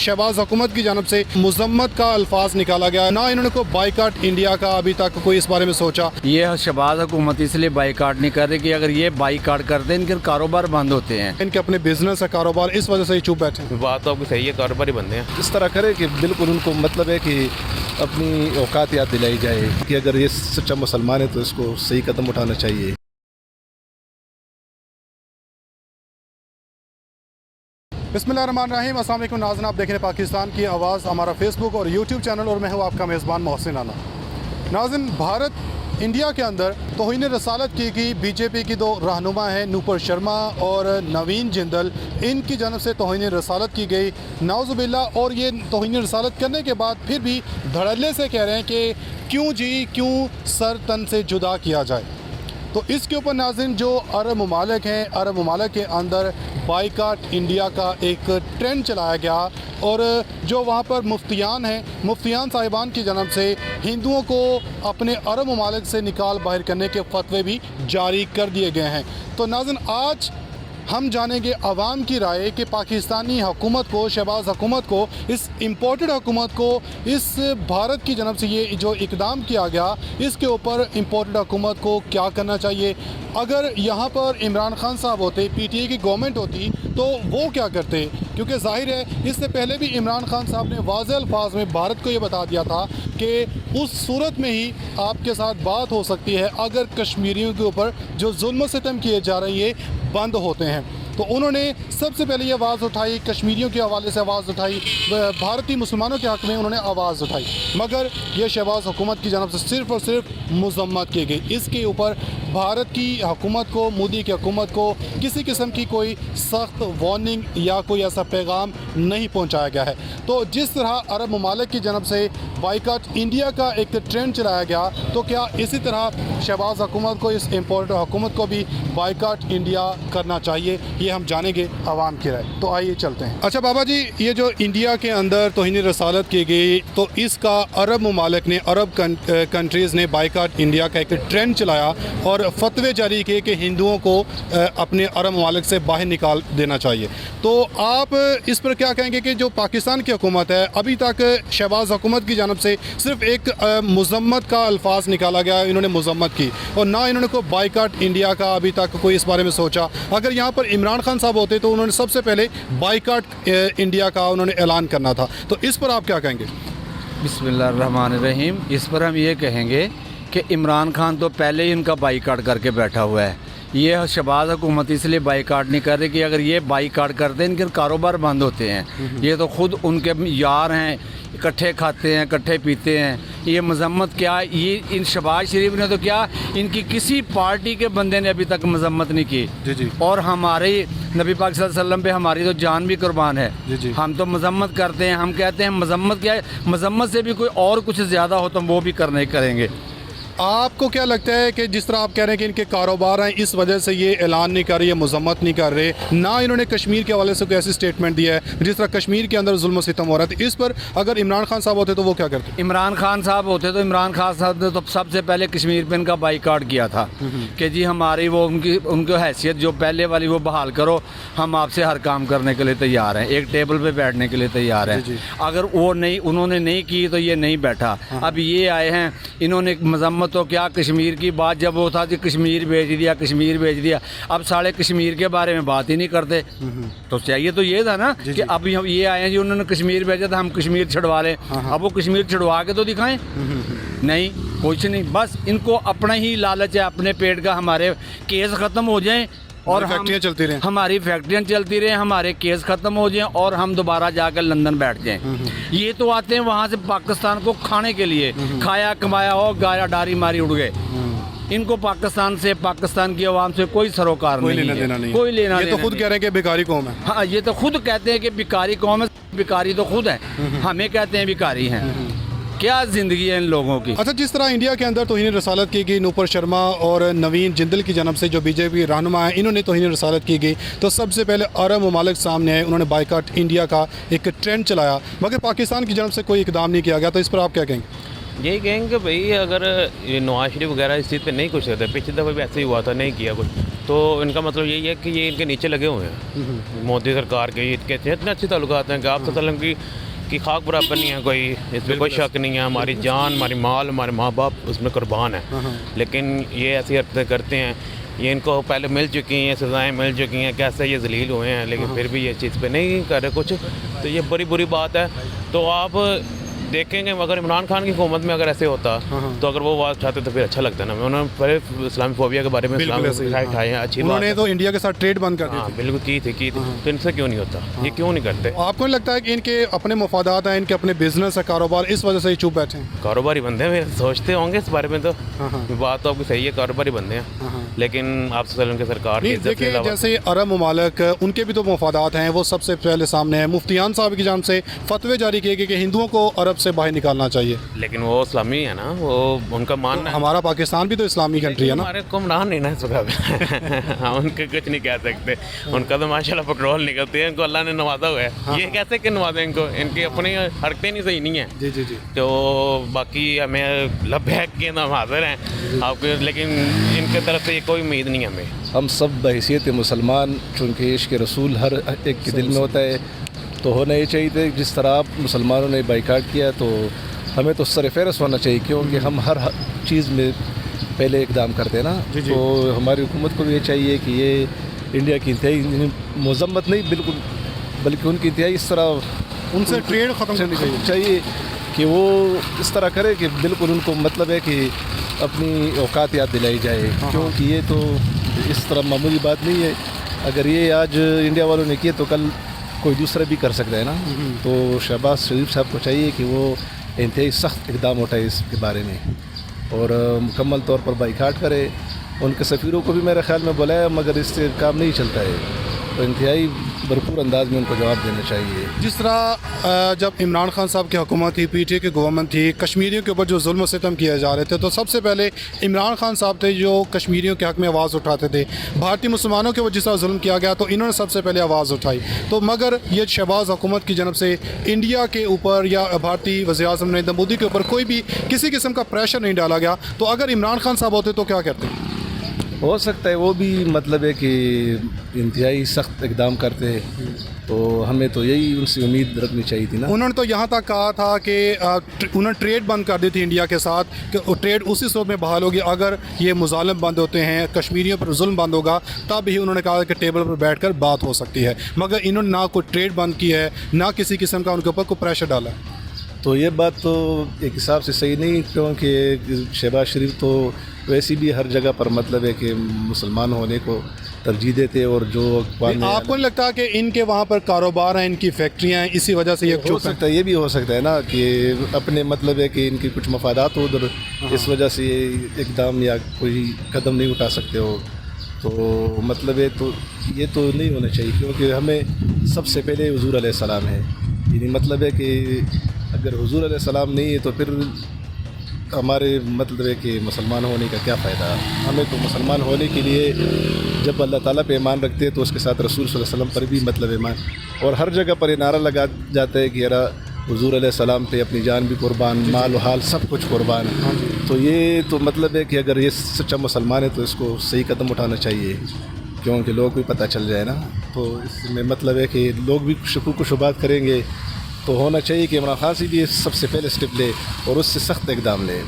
शहबाज हुकूमत की जानब से मजम्मत का अल्फाज निकाला गया, ना इन्होंने कोई बाइकाट इंडिया का अभी तक कोई इस बारे में सोचा। ये शहबाज हुकूमत इसलिए बाइकाट नहीं कर रही कि अगर ये बाइकाट करते हैं इनके कारोबार बंद होते हैं, इनके अपने बिजनेस है, कारोबार, इस वजह से ही चुप बैठे हैं। बात तो आपकी सही है, कारोबार ही बंद हैं। इस तरह करे कि बिल्कुल उनको मतलब है कि अपनी औकात याद दिलाई जाए कि अगर ये सच्चा मुसलमान है तो इसको सही कदम उठाना चाहिए। बिस्मिल्लाहिर्रहमानिर्रहीम, अस्सलाम वालेकुम नाज़रीन, आप देख रहे हैं पाकिस्तान की आवाज़, हमारा फेसबुक और यूट्यूब चैनल, और मैं हूँ आपका मेज़बान मोहसिन आना। नाज़रीन, भारत इंडिया के अंदर तौहीन रसालत की गई बीजेपी की दो रहनुमा हैं, नूपुर शर्मा और नवीन जिंदल, इनकी जानब से तौहीन रसालत की गई नाउज़ुबिल्लाह। और ये तौहीन रसालत करने के बाद फिर भी धड़ल्ले से कह रहे हैं कि क्यों सर तन से जुदा किया जाए। तो इसके ऊपर नाज़रीन जो अरब ममालिक हैं, अरब ममालिक के अंदर बाइकाट इंडिया का एक ट्रेंड चलाया गया, और जो वहाँ पर मुफ्तियान हैं, मुफ्तियान साहिबान की जानब से हिंदुओं को अपने अरब ममालिक से निकाल बाहर करने के फतवे भी जारी कर दिए गए हैं। तो नाज़रीन आज हम जानेंगे अवाम की राय कि पाकिस्तानी हुकूमत को, शहबाज हुकूमत को, इस इम्पोर्टेड हुकूमत को, इस भारत की जानब से ये जो इक़दाम किया गया, इसके ऊपर इम्पोर्टेड हुकूमत को क्या करना चाहिए। अगर यहाँ पर इमरान खान साहब होते, पीटीआई की गवर्नमेंट होती, तो वो क्या करते, क्योंकि ज़ाहिर है इससे पहले भी इमरान खान साहब ने वाज़ेह अल्फाज में भारत को ये बता दिया था कि उस सूरत में ही आपके साथ बात हो सकती है अगर कश्मीरियों के ऊपर जो जुल्म सितम किए जा रहे हैं बंद होते हैं। तो उन्होंने सबसे पहले ये आवाज़ उठाई, कश्मीरियों के हवाले से आवाज़ उठाई, भारतीय मुसलमानों के हक़ में उन्होंने आवाज़ उठाई, मगर ये शहबाज हुकूमत की जानब से सिर्फ़ और सिर्फ मजम्मत की गई। इसके ऊपर भारत की हुकूमत को, मोदी की हुकूमत को किसी किस्म की कोई सख्त वार्निंग या कोई ऐसा पैगाम नहीं पहुँचाया गया है। तो जिस तरह अरब ममालिक की जानब से बाइकाट इंडिया का एक ट्रेंड चलाया गया, तो क्या इसी तरह शहबाज हुकूमत को, इस इम्पोर्टेड हुकूमत को भी बाइकाट इंडिया करना चाहिए, ये हम जानेंगे आवाम की राय। तो आइए चलते हैं। अच्छा बाबा जी, ये जो इंडिया के अंदर तौहीन रसालत की गई, तो इसका अरब ममालिक ने, अरब कंट्रीज़ ने बाइकाट इंडिया का एक ट्रेंड चलाया और फतवे जारी किए कि हिंदुओं को अपने अरब ममालिक से बाहर निकाल देना चाहिए। तो आप इस पर क्या कहेंगे कि जो पाकिस्तान की हुकूमत है, अभी तक शहबाज हुकूमत की जानब से सिर्फ एक मजम्मत का अल्फाज निकाला गया, इन्होंने मजम्मत की, और ना इन्होंने कोई बाइकाट इंडिया का अभी तक कोई इस बारे में सोचा। अगर यहाँ पर इमरान खान साहब होते तो उन्होंने सबसे पहले बाइकाट इंडिया का उन्होंने ऐलान करना था। तो इस पर आप क्या कहेंगे? बिस्मिल्लाहिर्रहमानिर्रहीम, इस पर हम ये कहेंगे कि इमरान खान तो पहले ही इनका बाइकाट करके बैठा हुआ है। ये शहबाज हुकूमत इसलिए बाइकाट नहीं कर रही कि अगर ये बाइकाट करते हैं इनके कारोबार बंद होते हैं। ये तो खुद उनके यार हैं, इकट्ठे खाते हैं, इकट्ठे पीते हैं। ये मजम्मत क्या, ये इन शहबाज शरीफ ने तो क्या, इनकी किसी पार्टी के बंदे ने अभी तक मजम्मत नहीं की। जी। और हमारे नबी पाक सल्लल्लाहु अलैहि वसल्लम पे हमारी तो जान भी कुर्बान है। जी। हम तो मजम्मत करते हैं, हम कहते हैं मजम्मत क्या है, मजम्मत से भी कोई और कुछ ज़्यादा हो तो वो भी करेंगे। आपको क्या लगता है कि जिस तरह आप कह रहे हैं कि इनके कारोबार हैं, इस वजह से ये ऐलान नहीं कर रही है, मजम्मत नहीं कर रहे, ना इन्होंने कश्मीर के हवाले से कोई ऐसी स्टेटमेंट दिया है जिस तरह कश्मीर के अंदर जुल्म सितम हो रहा है, तो इस पर अगर इमरान खान साहब होते तो वो क्या करते? इमरान खान साहब होते तो इमरान खान साहब ने तो सबसे पहले कश्मीर पे इनका बाइकाट किया था कि जी हमारी वो उनकी हैसियत जो पहले वाली वो बहाल करो, हम आपसे हर काम करने के लिए तैयार हैं, एक टेबल पे बैठने के लिए तैयार हैं। अगर वो नहीं, उन्होंने नहीं की तो ये नहीं बैठा। अब ये आए हैं, इन्होंने मजम्मत तो क्या, कश्मीर की बात जब वो था कि कश्मीर भेज दिया, अब सारे कश्मीर के बारे में बात ही नहीं करते। तो चाहिए तो ये था ना कि अब ये आए हैं जी, उन्होंने कश्मीर भेजा था, हम कश्मीर छुड़वा लें। अब वो कश्मीर छुड़वा के तो दिखाएं। नहीं, कुछ नहीं, बस इनको अपना ही लालच है, अपने पेट का, हमारे केस ख़त्म हो जाएं और फैक्ट्रियाँ चलती रहें, हमारी फैक्ट्रियाँ चलती रहें, हमारे केस ख़त्म हो जाएं और हम दोबारा जाकर लंदन बैठ जाएं। ये तो आते हैं वहाँ से पाकिस्तान को खाने के लिए, खाया कमाया हो, गाया डारी मारी उड़ गए। इनको पाकिस्तान से, पाकिस्तान की आवाम से कोई सरोकार नहीं है, कोई लेना ये तो खुद कह रहे हैं कि भिखारी कौम है। हाँ, ये तो खुद कहते हैं कि भिखारी कौम है, भिखारी तो खुद है, हमें कहते हैं भिखारी हैं। क्या ज़िंदगी है इन लोगों की। अच्छा, जिस तरह इंडिया के अंदर तौहीन रसालत की गई, नूपुर शर्मा और नवीन जिंदल की जानब से जो बीजेपी रहनुमा है, इन्होंने तौहीन रसालत की गई, तो सबसे पहले अरब ममालिक सामने आए, उन्होंने बाइकाट इंडिया का एक ट्रेंड चलाया, मगर पाकिस्तान की जानब से कोई इकदाम नहीं किया गया। तो इस पर आप क्या कहेंगे? यही कहेंगे भाई, अगर ये नवाज शरीफ वगैरह इस चीज़ पे नहीं कुछ करते, पिछली दफ़ा भी ऐसे ही हुआ था, नहीं किया कुछ, تو ان کا مطلب یہی ہے کہ یہ ان کے نیچے لگے ہوئے ہیں مودی سرکار کے. یہ کہتے ہیں اتنے اچھے تعلقات ہیں کہ آپ صلی اللہ علیہ وسلم کی خاک برابر نہیں ہے کوئی, اس میں کوئی شک نہیں ہے. ہماری جان, ہماری مال, ہمارے ماں باپ اس میں قربان ہیں. لیکن یہ ایسی حرکتیں کرتے ہیں. یہ ان کو پہلے مل چکی ہیں, سزائیں مل چکی ہیں, کیسے یہ ذلیل ہوئے ہیں, لیکن پھر بھی یہ چیز پہ نہیں کر رہے کچھ. تو یہ بڑی بری بات ہے. تو آپ دیکھیں گے اگر عمران خان کی حکومت میں اگر ایسے ہوتا تو اگر وہ بات چاہتے تو پھر اچھا لگتا نا. انہوں نے پہلے اسلامی فوبیا کے بارے میں اٹھائے ہیں, اچھی انہوں نے تو انڈیا کے ساتھ ٹریڈ بند کر دی تھی. بالکل کی تھی. تو ان سے کیوں نہیں ہوتا, یہ کیوں نہیں کرتے؟ آپ کو نہیں لگتا ہے کہ ان کے اپنے مفادات ہیں, ان کے اپنے بزنس ہے, کاروبار, اس وجہ سے ہی چپ بیٹھے ہیں؟ کاروباری بندے ہیں, سوچتے ہوں گے اس بارے میں. تو بات تو آپ کی صحیح ہے, کاروباری بندے ہیں. لیکن آپ صلی اللہ علیہ وسلم کے سرکار کی دیکھیں جیسے عرب ممالک, ان کے بھی تو مفادات ہیں, وہ سب سے پہلے سامنے ہیں. مفتیان صاحب کی جانب سے فتوے جاری کیے گئے کہ ہندوؤں کو عرب سے باہر نکالنا چاہیے. لیکن وہ اسلامی ہے نا, وہ ان کا ماننا ہے. ہمارا پاکستان بھی تو اسلامی کنٹری ہے نا. ہمارے حکمران نہیں نا اس وقت, ہم ان کے کچھ نہیں کہہ سکتے. ان کا تو ماشاء اللہ پیٹرول نکلتے ہیں, ان کو اللہ نے نوازا ہوا ہے. یہ کیسے کہ نوازے ان کو, ان کی اپنی حرکتیں نہیں صحیح نہیں ہیں. جی جی جی. تو باقی ہمیں لبیک کے ہم حاضر ہیں آپ کو, لیکن ان کی طرف سے یہ کوئی امید نہیں ہے ہمیں. ہم سب بحیثیت مسلمان, چونکہ عشق رسول ہر ایک کے دل میں ہوتا ہے, تو ہونا یہ چاہیے تھا جس طرح آپ مسلمانوں نے بائیکاٹ کیا تو ہمیں تو سر فہرست ہونا چاہیے, کیونکہ ہم ہر چیز میں پہلے اقدام کرتے ہیں نا. تو ہماری حکومت کو بھی یہ چاہیے کہ یہ انڈیا کی انتہائی مذمت نہیں بالکل, بلکہ ان کی انتہائی اس طرح ان سے ٹریڈ ختم کرنی چاہیے کہ وہ اس طرح کرے کہ بالکل ان کو مطلب ہے کہ اپنی اوقات یاد دلائی جائے, کیونکہ یہ تو اس طرح معمولی بات نہیں ہے. اگر یہ آج انڈیا والوں نے کیے تو کل کوئی دوسرا بھی کر سکتا ہے نا. تو شہباز شریف صاحب کو چاہیے کہ وہ انتہائی سخت اقدام اٹھائے اس کے بارے میں, اور مکمل طور پر بائیکاٹ کرے. ان کے سفیروں کو بھی میرے خیال میں بلایا, مگر اس سے کام نہیں چلتا ہے, تو انتہائی بھرپور انداز میں ان کو جواب دینا چاہیے. جس طرح جب عمران خان صاحب کی حکومت تھی, پی ٹی اے کی گورنمنٹ تھی, کشمیریوں کے اوپر جو ظلم و ستم کیے جا رہے تھے, تو سب سے پہلے عمران خان صاحب تھے جو کشمیریوں کے حق میں آواز اٹھاتے تھے. بھارتی مسلمانوں کے اوپر جس طرح ظلم کیا گیا تو انہوں نے سب سے پہلے آواز اٹھائی. تو مگر یہ شہباز حکومت کی جانب سے انڈیا کے اوپر یا بھارتی وزیر اعظم نریندر مودی کے اوپر کوئی بھی کسی قسم کا پریشر نہیں ڈالا گیا. تو اگر عمران خان صاحب ہوتے تو کیا کرتے؟ ہو سکتا ہے وہ بھی مطلب ہے کہ انتہائی سخت اقدام کرتے, تو ہمیں تو یہی ان سے امید رکھنی چاہیے تھی نا. انہوں نے تو یہاں تک کہا تھا کہ انہوں نے ٹریڈ بند کر دی تھی انڈیا کے ساتھ, کہ ٹریڈ اسی صورت میں بحال ہوگی اگر یہ مظالم بند ہوتے ہیں, کشمیریوں پر ظلم بند ہوگا, تب ہی انہوں نے کہا کہ ٹیبل پر بیٹھ کر بات ہو سکتی ہے. مگر انہوں نے نہ کوئی ٹریڈ بند کی ہے, نہ کسی قسم کا ان کے اوپر کوئی پریشر ڈالا ہے. تو یہ بات تو ایک حساب سے صحیح نہیں, کیونکہ شہباز شریف تو ویسی بھی ہر جگہ پر مطلب ہے کہ مسلمان ہونے کو ترجیح دیتے, اور جو آپ کو نہیں لگتا کہ ان کے وہاں پر کاروبار ہیں, ان کی فیکٹریاں ہیں, اسی وجہ سے یہ ہو سکتا ہے, یہ بھی ہو سکتا ہے نا کہ اپنے مطلب ہے کہ ان کی کچھ مفادات ہو ادھر, اس وجہ سے یہ اقدام یا کوئی قدم نہیں اٹھا سکتے ہو. تو مطلب ہے تو یہ تو نہیں ہونا چاہیے, کیونکہ ہمیں سب سے پہلے حضور علیہ السلام ہے. یعنی مطلب ہے کہ اگر حضور علیہ السلام نہیں ہے تو پھر ہمارے مطلب ہے کہ مسلمان ہونے کا کیا فائدہ. ہمیں تو مسلمان ہونے کے لیے جب اللہ تعالیٰ پہ ایمان رکھتے ہیں تو اس کے ساتھ رسول صلی اللہ علیہ وسلم پر بھی مطلب ایمان, اور ہر جگہ پر یہ نعرہ لگا جاتا ہے کہ یار حضور علیہ السلام پہ اپنی جان بھی قربان, مال و حال سب کچھ قربان. تو یہ تو مطلب ہے کہ اگر یہ سچا مسلمان ہے تو اس کو صحیح قدم اٹھانا چاہیے, کیونکہ لوگ بھی پتہ چل جائے نا. تو اس میں مطلب ہے کہ لوگ بھی شکوک و شبہات کریں گے, تو ہونا چاہیے کہ عمران خان سے بھی سب سے پہلے اسٹیپ لے اور اس سے سخت اقدام لے.